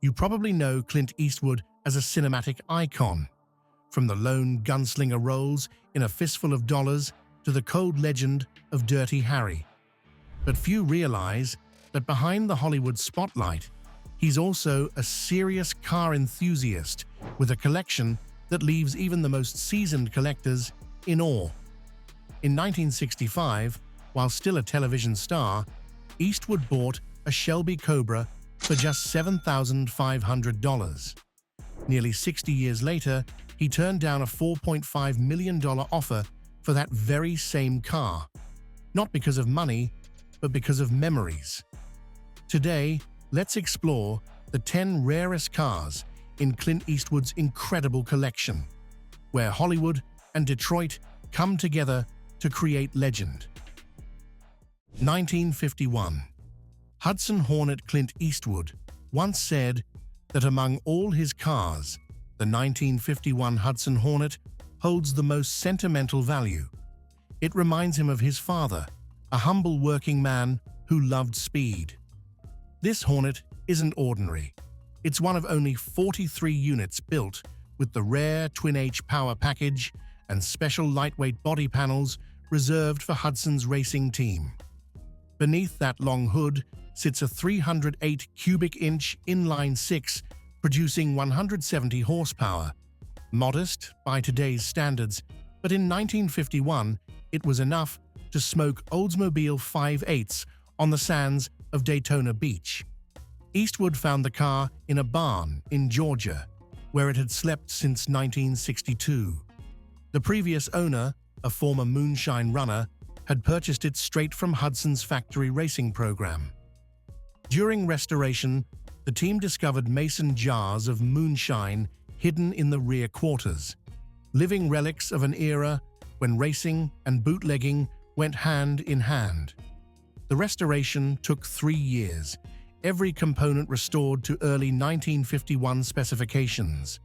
You probably know Clint Eastwood as a cinematic icon, from the lone gunslinger roles in A Fistful of Dollars to the cold legend of Dirty Harry. But few realize that behind the Hollywood spotlight, he's also a serious car enthusiast with a collection that leaves even the most seasoned collectors in awe. In 1965, while still a television star, Eastwood bought a Shelby Cobra for just $7,500. Nearly 60 years later, he turned down a $4.5 million offer for that very same car, not because of money, but because of memories. Today, let's explore the 10 rarest cars in Clint Eastwood's incredible collection, where Hollywood and Detroit come together to create legend. 1951. Hudson Hornet Clint Eastwood once said that among all his cars, the 1951 Hudson Hornet holds the most sentimental value. It reminds him of his father, a humble working man who loved speed. This Hornet isn't ordinary. It's one of only 43 units built with the rare twin-H power package and special lightweight body panels reserved for Hudson's racing team. Beneath that long hood sits a 308 cubic inch inline-six producing 170 horsepower. Modest by today's standards, but in 1951 it was enough to smoke Oldsmobile 5/8s on the sands of Daytona Beach. Eastwood found the car in a barn in Georgia, where it had slept since 1962. The previous owner, a former moonshine runner, had purchased it straight from Hudson's factory racing program. During restoration, the team discovered mason jars of moonshine hidden in the rear quarters, living relics of an era when racing and bootlegging went hand in hand. The restoration took 3 years, every component restored to early 1951 specifications.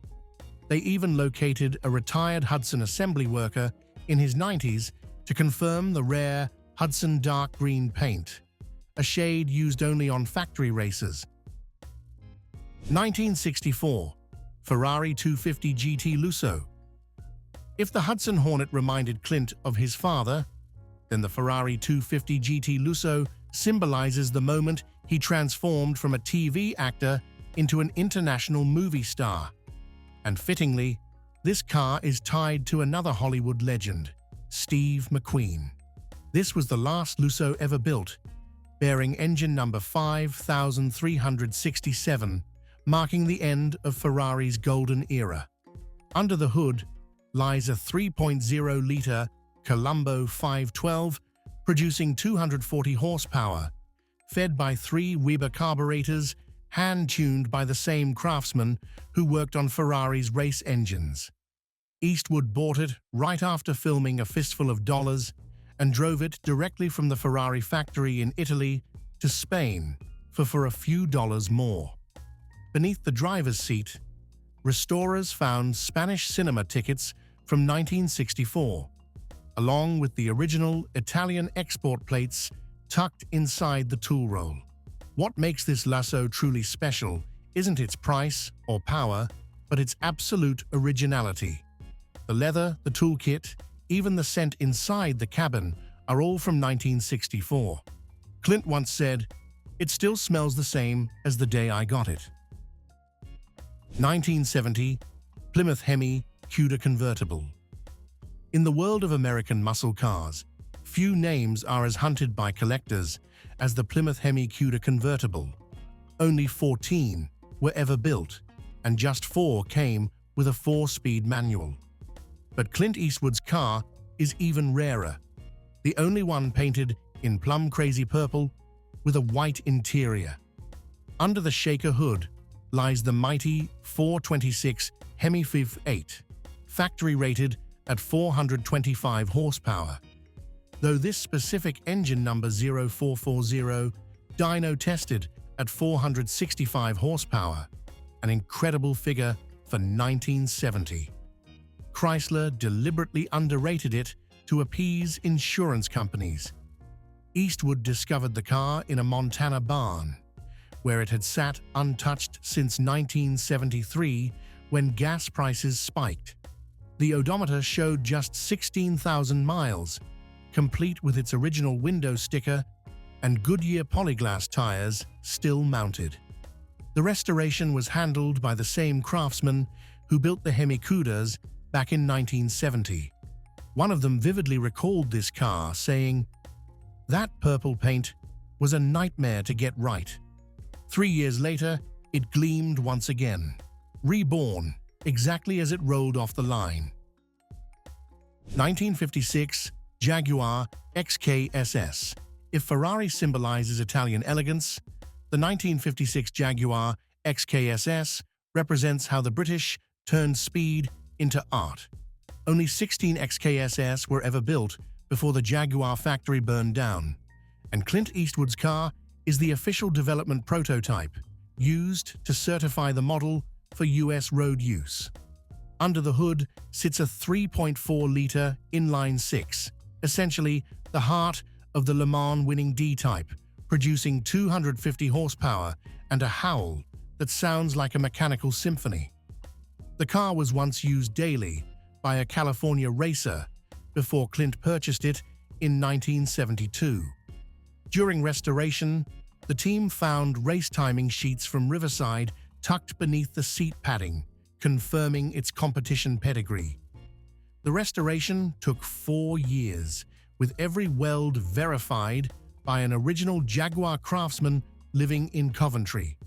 They even located a retired Hudson assembly worker in his 90s to confirm the rare Hudson dark green paint, a shade used only on factory races. 1964. Ferrari 250 GT Lusso. If the Hudson Hornet reminded Clint of his father, then the Ferrari 250 GT Lusso symbolizes the moment he transformed from a TV actor into an international movie star. And fittingly, this car is tied to another Hollywood legend, Steve McQueen. This was the last Lusso ever built, bearing engine number 5367, marking the end of Ferrari's golden era. Under the hood lies a 3.0-liter Colombo 512, producing 240 horsepower, fed by 3 Weber carburetors, hand-tuned by the same craftsman who worked on Ferrari's race engines. Eastwood bought it right after filming A Fistful of Dollars and drove it directly from the Ferrari factory in Italy to Spain for a few dollars more. Beneath the driver's seat, restorers found Spanish cinema tickets from 1964, along with the original Italian export plates tucked inside the tool roll. What makes this Lusso truly special isn't its price or power, but its absolute originality. The leather, the toolkit, even the scent inside the cabin are all from 1964. Clint once said, "It still smells the same as the day I got it." 1970. Plymouth Hemi Cuda convertible. In the world of American muscle cars, few names are as hunted by collectors as the Plymouth Hemi Cuda convertible. Only 14 were ever built, and just 4 came with a 4-speed manual. But Clint Eastwood's car is even rarer, the only one painted in plum crazy purple with a white interior. Under the shaker hood lies the mighty 426 Hemi 5/8, factory rated at 425 horsepower. Though this specific engine number 0440 dyno tested at 465 horsepower, an incredible figure for 1970. Chrysler deliberately underrated it to appease insurance companies. Eastwood discovered the car in a Montana barn, where it had sat untouched since 1973 when gas prices spiked. The odometer showed just 16,000 miles, complete with its original window sticker and Goodyear polyglass tires still mounted. The restoration was handled by the same craftsman who built the Hemi Cudas back in 1970. One of them vividly recalled this car, saying, "That purple paint was a nightmare to get right." 3 years later, it gleamed once again, reborn exactly as it rolled off the line. 1956 Jaguar XKSS. If Ferrari symbolizes Italian elegance, the 1956 Jaguar XKSS represents how the British turned speed into art. Only 16 XKSS were ever built before the Jaguar factory burned down, and Clint Eastwood's car is the official development prototype used to certify the model for US road use. Under the hood sits a 3.4-liter inline-six, essentially the heart of the Le Mans-winning D-Type, producing 250 horsepower and a howl that sounds like a mechanical symphony. The car was once used daily by a California racer before Clint purchased it in 1972. During restoration, the team found race timing sheets from Riverside tucked beneath the seat padding, confirming its competition pedigree. The restoration took 4 years, with every weld verified by an original Jaguar craftsman living in Coventry.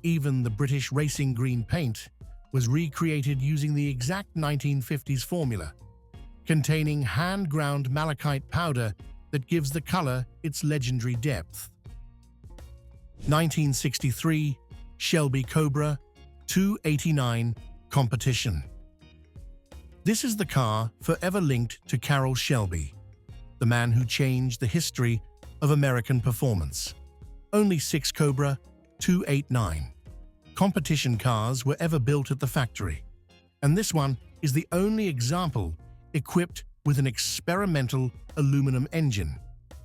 Even the British racing green paint was recreated using the exact 1950s formula, containing hand-ground malachite powder that gives the color its legendary depth. 1963 Shelby Cobra 289 Competition. This is the car forever linked to Carroll Shelby, the man who changed the history of American performance. Only 6 Cobra 289 competition cars were ever built at the factory, and this one is the only example equipped with an experimental aluminum engine,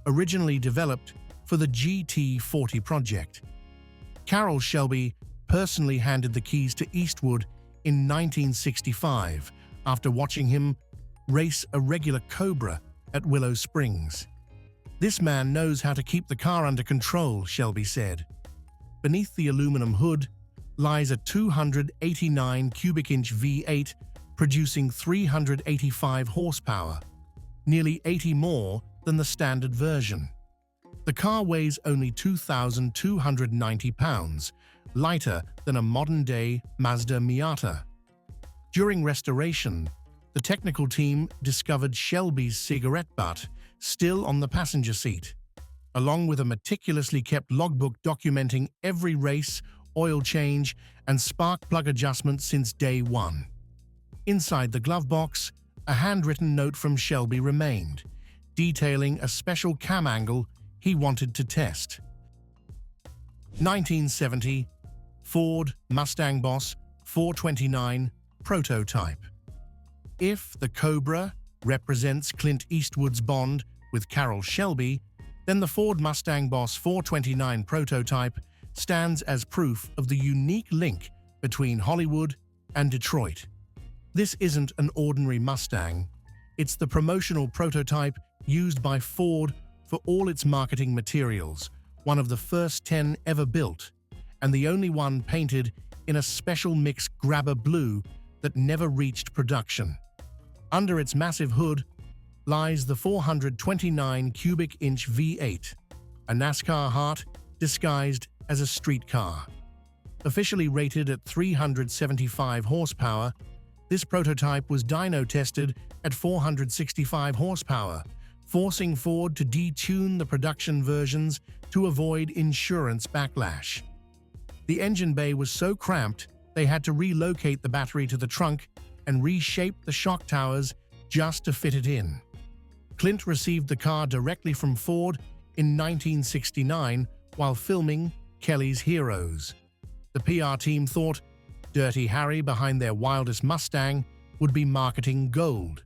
originally developed for the GT40 project. Carroll Shelby personally handed the keys to Eastwood in 1965 after watching him race a regular Cobra at Willow Springs. "This man knows how to keep the car under control," Shelby said. Beneath the aluminum hood lies a 289 cubic inch V8 producing 385 horsepower, nearly 80 more than the standard version. The car weighs only 2,290 pounds, lighter than a modern-day Mazda Miata. During restoration, the technical team discovered Shelby's cigarette butt still on the passenger seat, along with a meticulously kept logbook documenting every race, oil change, and spark plug adjustment since day one. Inside the glove box, a handwritten note from Shelby remained, detailing a special cam angle he wanted to test. 1970 Ford Mustang Boss 429 Prototype. If the Cobra represents Clint Eastwood's bond with Carroll Shelby, then the Ford Mustang Boss 429 Prototype stands as proof of the unique link between Hollywood and Detroit. This isn't an ordinary Mustang. It's the promotional prototype used by Ford for all its marketing materials, one of the first 10 ever built, and the only one painted in a special mix grabber blue that never reached production. Under its massive hood lies the 429 cubic inch V8, a NASCAR heart disguised as a street car. Officially rated at 375 horsepower, this prototype was dyno tested at 465 horsepower, forcing Ford to detune the production versions to avoid insurance backlash. The engine bay was so cramped they had to relocate the battery to the trunk and reshape the shock towers just to fit it in. Clint received the car directly from Ford in 1969 while filming Kelly's Heroes. The PR team thought Dirty Harry behind their wildest Mustang would be marketing gold.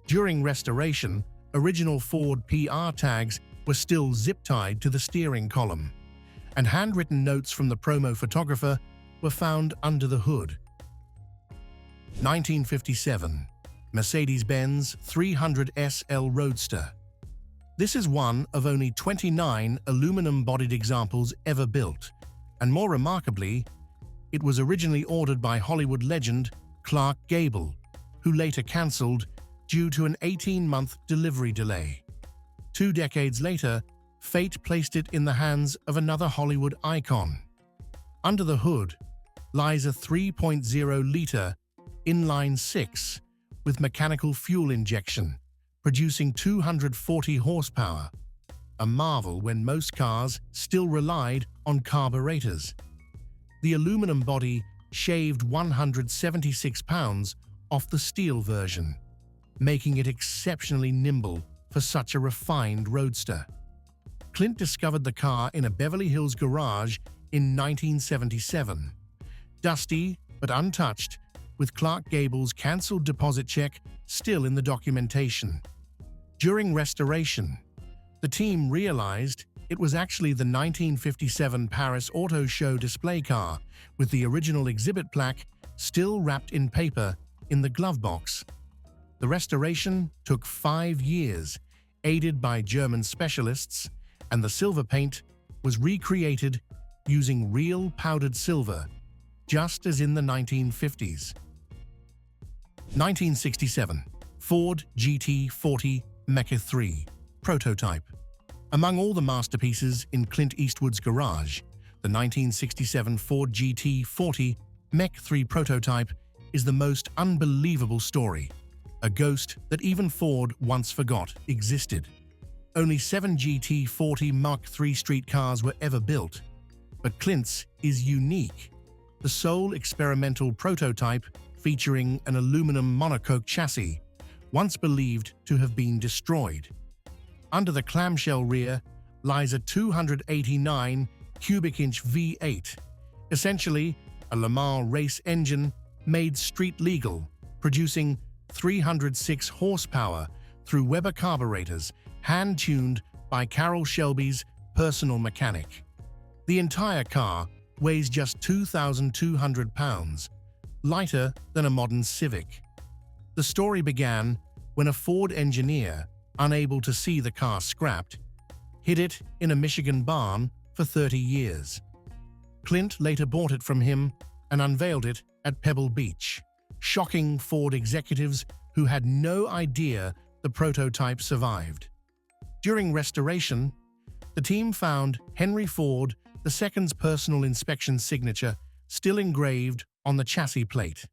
During restoration, original Ford PR tags were still zip-tied to the steering column, and handwritten notes from the promo photographer were found under the hood. 1957, Mercedes-Benz 300 SL Roadster. This is one of only 29 aluminum-bodied examples ever built, and more remarkably, it was originally ordered by Hollywood legend Clark Gable, who later cancelled due to an 18-month delivery delay. 2 decades later, fate placed it in the hands of another Hollywood icon. Under the hood lies a 3.0-liter inline-six with mechanical fuel injection, producing 240 horsepower, a marvel when most cars still relied on carburetors. The aluminum body shaved 176 pounds off the steel version, making it exceptionally nimble for such a refined roadster. Clint discovered the car in a Beverly Hills garage in 1977. Dusty but untouched, with Clark Gable's cancelled deposit check still in the documentation. During restoration, the team realized it was actually the 1957 Paris Auto Show display car, with the original exhibit plaque still wrapped in paper in the glove box. The restoration took 5 years, aided by German specialists, and the silver paint was recreated using real powdered silver, just as in the 1950s. 1967, Ford GT40 Mach 3 prototype. Among all the masterpieces in Clint Eastwood's garage, the 1967 Ford GT40 Mach 3 prototype is the most unbelievable story, a ghost that even Ford once forgot existed. Only 7 GT40 Mach 3 street cars were ever built, but Clint's is unique. The sole experimental prototype featuring an aluminum monocoque chassis, once believed to have been destroyed. Under the clamshell rear lies a 289 cubic inch V8, essentially a Le Mans race engine made street legal, producing 306 horsepower through Weber carburetors, hand-tuned by Carroll Shelby's personal mechanic. The entire car weighs just 2,200 pounds, lighter than a modern Civic. The story began when a Ford engineer, unable to see the car scrapped, hid it in a Michigan barn for 30 years. Clint later bought it from him and unveiled it at Pebble Beach, shocking Ford executives who had no idea the prototype survived. During restoration, the team found Henry Ford II's personal inspection signature still engraved on the chassis plate.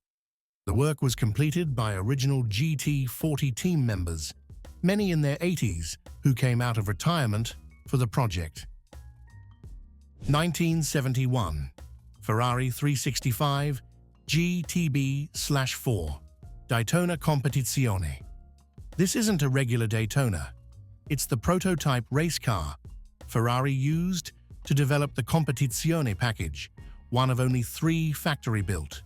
The work was completed by original GT40 team members, many in their 80s, who came out of retirement for the project. 1971, Ferrari 365 GTB/4 Daytona Competizione. This isn't a regular Daytona. It's the prototype race car Ferrari used to develop the Competizione package, one of only 3 factory-built,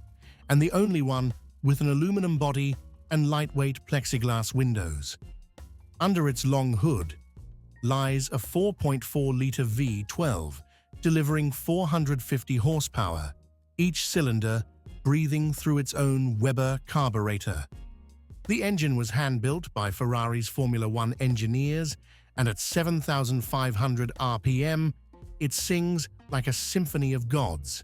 and the only one with an aluminum body and lightweight plexiglass windows. Under its long hood lies a 4.4-liter V12, delivering 450 horsepower, each cylinder breathing through its own Weber carburetor. The engine was hand-built by Ferrari's Formula One engineers, and at 7,500 RPM, it sings like a symphony of gods.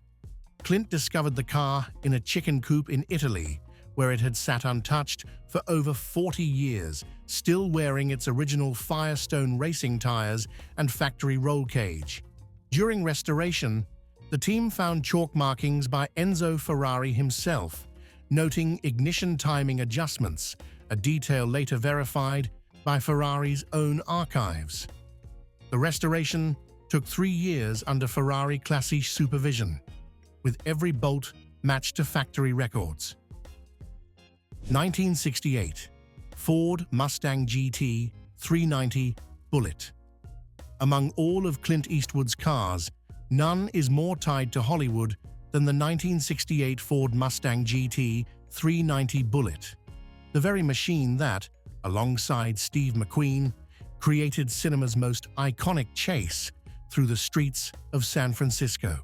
Clint discovered the car in a chicken coop in Italy, where it had sat untouched for over 40 years, still wearing its original Firestone racing tires and factory roll cage. During restoration, the team found chalk markings by Enzo Ferrari himself, noting ignition timing adjustments, a detail later verified by Ferrari's own archives. The restoration took 3 years under Ferrari Classiche supervision, with every bolt matched to factory records. 1968, Ford Mustang GT 390 Bullitt. Among all of Clint Eastwood's cars, none is more tied to Hollywood than the 1968 Ford Mustang GT 390 Bullitt, the very machine that, alongside Steve McQueen, created cinema's most iconic chase through the streets of San Francisco.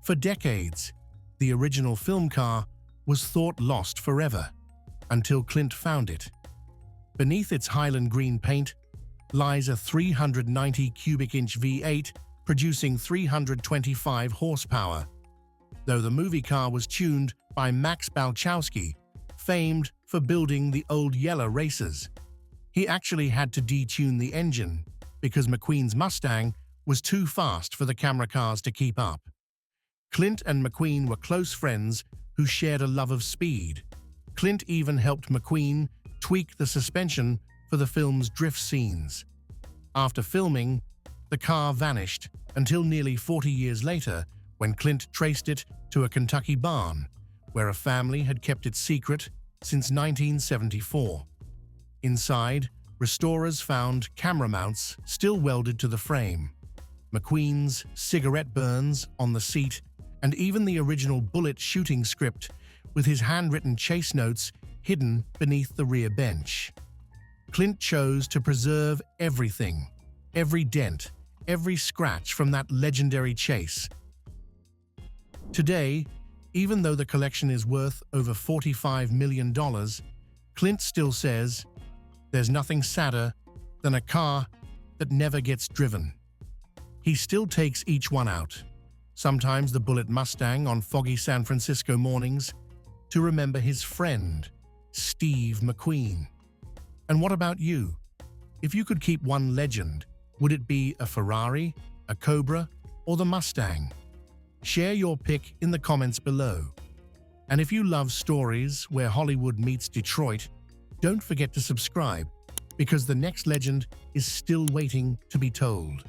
For decades, the original film car was thought lost forever, until Clint found it. Beneath its Highland green paint lies a 390 cubic inch V8 producing 325 horsepower. Though the movie car was tuned by Max Balchowski, famed for building the old yellow racers, he actually had to detune the engine because McQueen's Mustang was too fast for the camera cars to keep up. Clint and McQueen were close friends who shared a love of speed. Clint even helped McQueen tweak the suspension for the film's drift scenes. After filming, the car vanished until nearly 40 years later when Clint traced it to a Kentucky barn, where a family had kept it secret since 1974. Inside, restorers found camera mounts still welded to the frame, McQueen's cigarette burns on the seat, and even the original Bullitt shooting script with his handwritten chase notes hidden beneath the rear bench. Clint chose to preserve everything, every dent, every scratch from that legendary chase. Today, even though the collection is worth over $45 million, Clint still says, "There's nothing sadder than a car that never gets driven." He still takes each one out, sometimes the Bullitt Mustang on foggy San Francisco mornings, to remember his friend, Steve McQueen. And what about you? If you could keep one legend, would it be a Ferrari, a Cobra, or the Mustang? Share your pick in the comments below. And if you love stories where Hollywood meets Detroit, don't forget to subscribe, because the next legend is still waiting to be told.